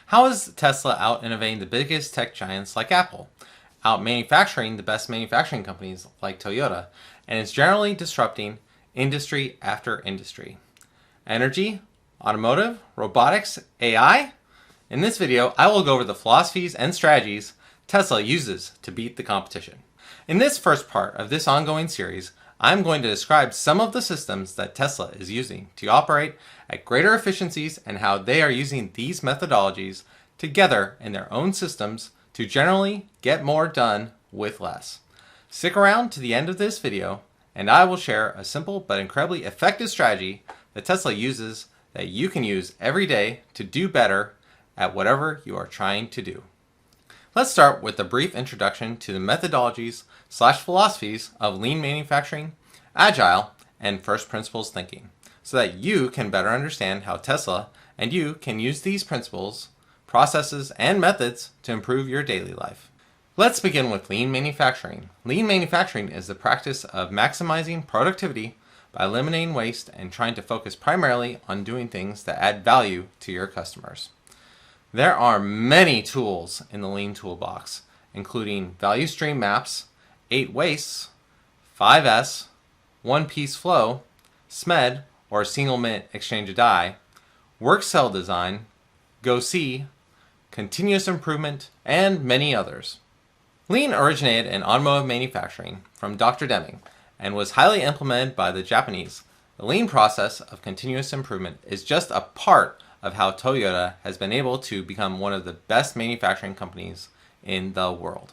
How is Tesla out-innovating the biggest tech giants like Apple, out-manufacturing the best manufacturing companies like Toyota, and is generally disrupting industry after industry? Energy, automotive, robotics, AI? In this video, I will go over the philosophies and strategies Tesla uses to beat the competition. In this first part of this ongoing series, I'm going to describe some of the systems that Tesla is using to operate at greater efficiencies and how they are using these methodologies together in their own systems to generally get more done with less. Stick around to the end of this video and I will share a simple but incredibly effective strategy that Tesla uses that you can use every day to do better at whatever you are trying to do. Let's start with a brief introduction to the methodologies/philosophies of lean manufacturing, agile, and first principles thinking, so that you can better understand how Tesla and you can use these principles, processes, and methods to improve your daily life. Let's begin with lean manufacturing. Lean manufacturing is the practice of maximizing productivity by eliminating waste and trying to focus primarily on doing things that add value to your customers. There are many tools in the Lean toolbox, including value stream maps, 8 wastes, 5S, one-piece flow, SMED or single minute exchange of die, work cell design, GO-C, continuous improvement, and many others. Lean originated in automotive manufacturing from Dr. Deming and was highly implemented by the Japanese. The Lean process of continuous improvement is just a part of how Toyota has been able to become one of the best manufacturing companies in the world.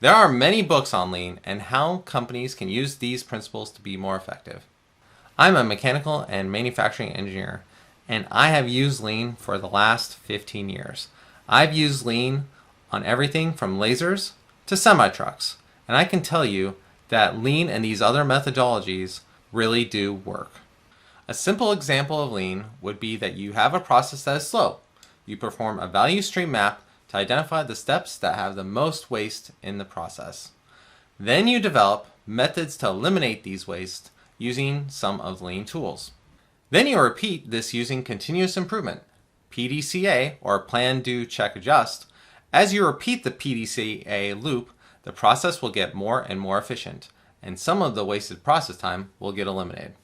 There are many books on Lean and how companies can use these principles to be more effective. I'm a mechanical and manufacturing engineer, and I have used Lean for the last 15 years. I've used Lean on everything from lasers to semi-trucks, and I can tell you that Lean and these other methodologies really do work. A simple example of Lean would be that you have a process that is slow. You perform a value stream map to identify the steps that have the most waste in the process. Then you develop methods to eliminate these wastes using some of the Lean tools. Then you repeat this using continuous improvement, PDCA or plan, do, check, adjust. As you repeat the PDCA loop, the process will get more and more efficient, and some of the wasted process time will get eliminated.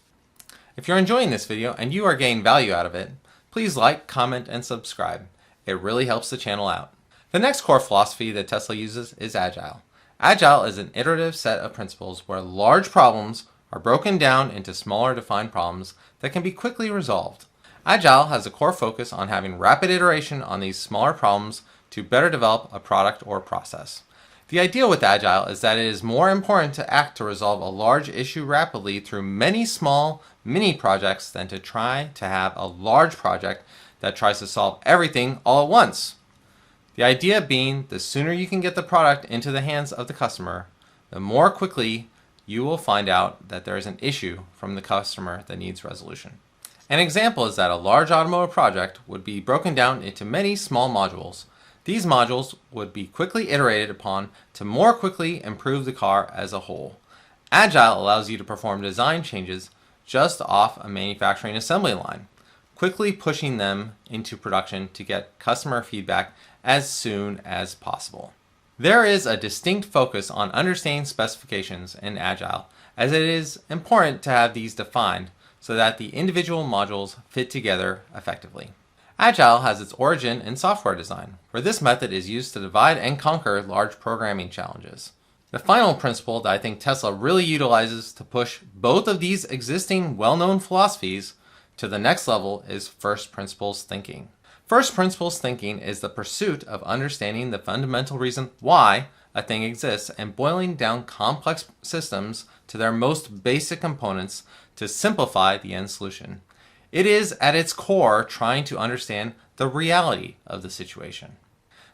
If you're enjoying this video and you are getting value out of it, please like, comment, and subscribe. It really helps the channel out. The next core philosophy that Tesla uses is Agile. Agile is an iterative set of principles where large problems are broken down into smaller defined problems that can be quickly resolved. Agile has a core focus on having rapid iteration on these smaller problems to better develop a product or process. The idea with Agile is that it is more important to act to resolve a large issue rapidly through many small mini projects than to try to have a large project that tries to solve everything all at once. The idea being the sooner you can get the product into the hands of the customer, the more quickly you will find out that there is an issue from the customer that needs resolution. An example is that a large automotive project would be broken down into many small modules. These modules would be quickly iterated upon to more quickly improve the car as a whole. Agile allows you to perform design changes just off a manufacturing assembly line, quickly pushing them into production to get customer feedback as soon as possible. There is a distinct focus on understanding specifications in Agile, as it is important to have these defined so that the individual modules fit together effectively. Agile has its origin in software design, where this method is used to divide and conquer large programming challenges. The final principle that I think Tesla really utilizes to push both of these existing well-known philosophies to the next level is first principles thinking. First principles thinking is the pursuit of understanding the fundamental reason why a thing exists and boiling down complex systems to their most basic components to simplify the end solution. It is at its core trying to understand the reality of the situation.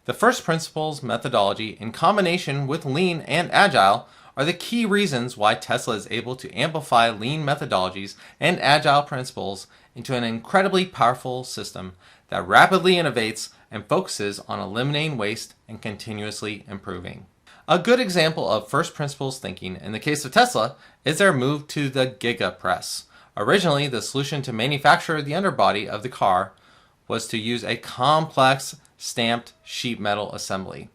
The first principles methodology in combination with Lean and Agile are the key reasons why Tesla is able to amplify Lean methodologies and Agile principles into an incredibly powerful system that rapidly innovates and focuses on eliminating waste and continuously improving. A good example of first principles thinking in the case of Tesla is their move to the Giga Press. Originally, the solution to manufacture the underbody of the car was to use a complex stamped sheet metal assembly.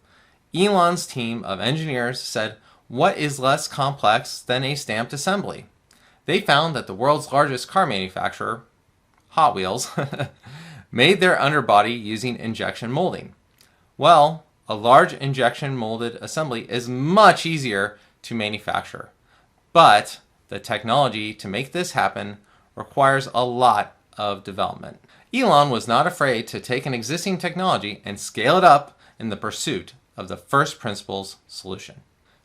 Elon's team of engineers said, what is less complex than a stamped assembly? They found that the world's largest car manufacturer, Hot Wheels, made their underbody using injection molding. Well, a large injection molded assembly is much easier to manufacture, but the technology to make this happen requires a lot of development. Elon was not afraid to take an existing technology and scale it up in the pursuit of the first principles solution.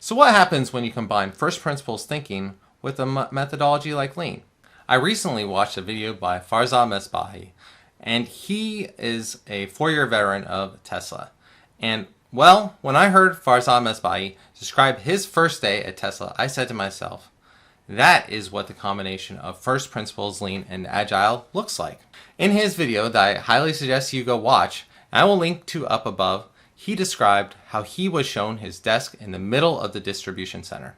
So what happens when you combine first principles thinking with a methodology like Lean? I recently watched a video by Farzad Mesbahi, and he is a 4-year veteran of Tesla. And well, when I heard Farzad Mesbahi describe his first day at Tesla, I said to myself, that is what the combination of first principles, Lean, and Agile looks like. In his video that I highly suggest you go watch, and I will link to up above, he described how he was shown his desk in the middle of the distribution center.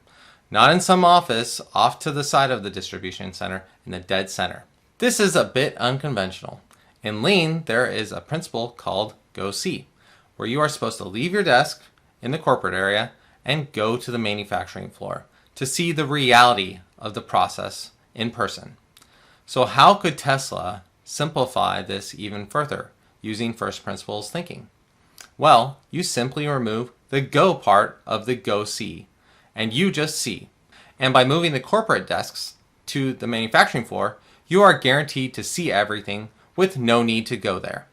Not in some office off to the side of the distribution center, in the dead center. This is a bit unconventional. In Lean, there is a principle called Go See, where you are supposed to leave your desk in the corporate area and go to the manufacturing floor to see the reality of the process in person. So how could Tesla simplify this even further using first principles thinking? Well, you simply remove the go part of the Go See, and you just see. And by moving the corporate desks to the manufacturing floor, you are guaranteed to see everything with no need to go there.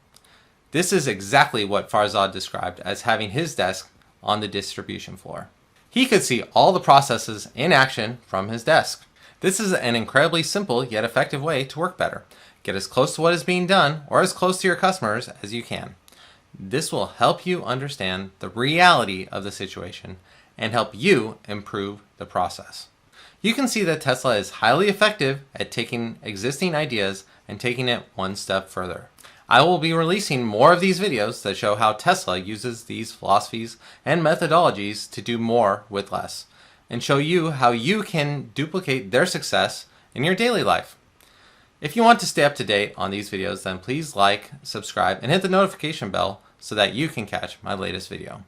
This is exactly what Farzad described as having his desk on the distribution floor. He could see all the processes in action from his desk. This is an incredibly simple yet effective way to work better. Get as close to what is being done or as close to your customers as you can. This will help you understand the reality of the situation and help you improve the process. You can see that Tesla is highly effective at taking existing ideas and taking it one step further. I will be releasing more of these videos that show how Tesla uses these philosophies and methodologies to do more with less, and show you how you can duplicate their success in your daily life. If you want to stay up to date on these videos, then please like, subscribe, and hit the notification bell so that you can catch my latest video.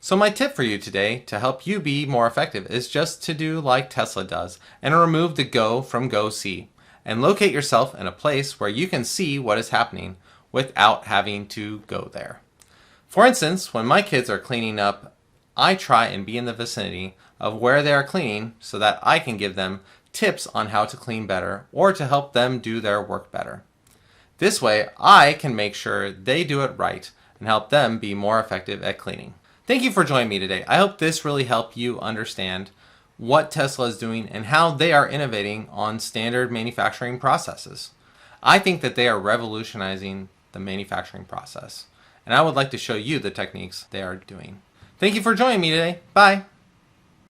So my tip for you today to help you be more effective is just to do like Tesla does and remove the go from Go See and locate yourself in a place where you can see what is happening without having to go there. For instance, when my kids are cleaning up, I try and be in the vicinity of where they are cleaning so that I can give them tips on how to clean better or to help them do their work better. This way, I can make sure they do it right and help them be more effective at cleaning. Thank you for joining me today. I hope this really helped you understand what Tesla is doing and how they are innovating on standard manufacturing processes. I think that they are revolutionizing the manufacturing process, and I would like to show you the techniques they are doing. Thank you for joining me today. Bye.